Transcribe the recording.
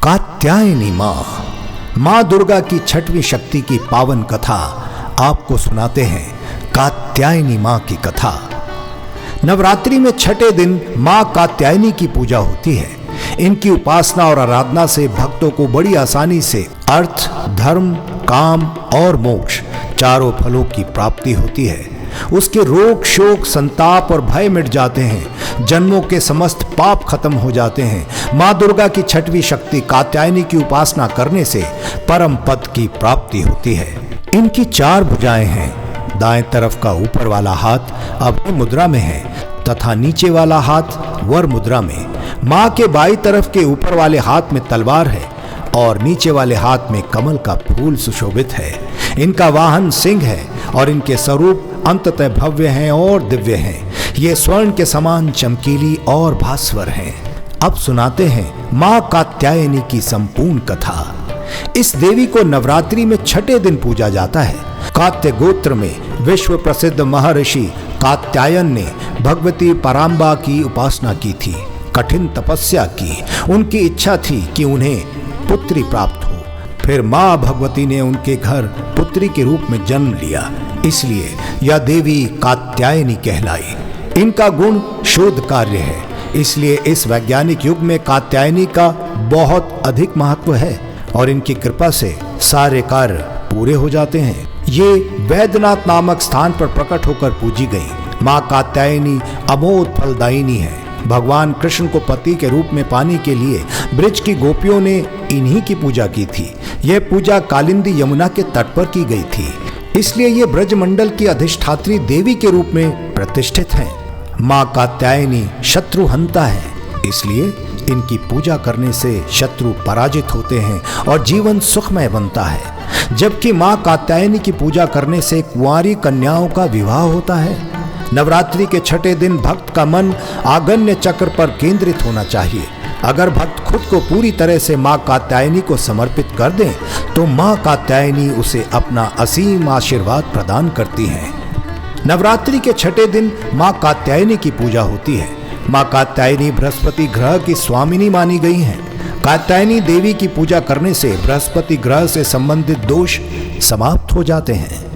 कात्यायनी माँ दुर्गा की छठवीं शक्ति की पावन कथा आपको सुनाते हैं। कात्यायनी माँ की कथा। नवरात्रि में छठे दिन माँ कात्यायनी की पूजा होती है। इनकी उपासना और आराधना से भक्तों को बड़ी आसानी से अर्थ, धर्म, काम और मोक्ष चारों फलों की प्राप्ति होती है। उसके रोग, शोक, संताप और भय मिट जाते हैं। जन्मों के समस्त पाप खत्म हो जाते हैं। माँ दुर्गा की छठवीं शक्ति कात्यायनी की उपासना करने से परम पद की प्राप्ति होती है। इनकी 4 भुजाएं हैं। दाएं तरफ का ऊपर वाला हाथ अभय मुद्रा में है तथा नीचे वाला हाथ वर मुद्रा में। माँ के बाईं तरफ के ऊपर वाले हाथ में तलवार है और नीचे वाले हाथ में कमल का फूल सुशोभित है। इनका वाहन सिंह है और इनके स्वरूप अंततः भव्य हैं और दिव्य हैं। ये स्वर्ण के समान चमकीली और भास्वर हैं। अब सुनाते हैं माँ कात्यायनी की संपूर्ण कथा। इस देवी को नवरात्रि में छठे दिन पूजा जाता है। कात्य गोत्र में विश्व प्रसिद्ध महर्षि कात्यायन ने भगवती पराम्बा की उपासना की थी, कठिन तपस्या की। उनकी इच्छा थी कि उन्हें पुत्री प्राप्त हो। फिर माँ भगवती ने उनके घर पुत्री के रूप में जन्म लिया, इसलिए यह देवी कात्यायनी कहलाई। इनका गुण शोध कार्य है, इसलिए इस वैज्ञानिक युग में कात्यायनी का बहुत अधिक महत्व है और इनकी कृपा से सारे कार्य पूरे हो जाते हैं। ये वैद्यनाथ नामक स्थान पर प्रकट होकर पूजी गई। माँ कात्यायनी अमोघ फलदायिनी है। भगवान कृष्ण को पति के रूप में पाने के लिए ब्रज की गोपियों ने इन्हीं की पूजा की थी। यह पूजा कालिंदी यमुना के तट पर की गई थी, इसलिए ये ब्रजमंडल की अधिष्ठात्री देवी के रूप में प्रतिष्ठित हैं। माँ कात्यायनी शत्रुहंता है, इसलिए इनकी पूजा करने से शत्रु पराजित होते हैं और जीवन सुखमय बनता है। जबकि माँ कात्यायनी की पूजा करने से कुंवारी कन्याओं का विवाह होता है। नवरात्रि के छठे दिन भक्त का मन आगन्य चक्र पर केंद्रित होना चाहिए। अगर भक्त खुद को पूरी तरह से माँ कात्यायनी को समर्पित कर दें तो माँ कात्यायनी उसे अपना असीम आशीर्वाद प्रदान करती हैं। नवरात्रि के छठे दिन माँ कात्यायनी की पूजा होती है। माँ कात्यायनी बृहस्पति ग्रह की स्वामिनी मानी गई हैं। कात्यायनी देवी की पूजा करने से बृहस्पति ग्रह से संबंधित दोष समाप्त हो जाते हैं।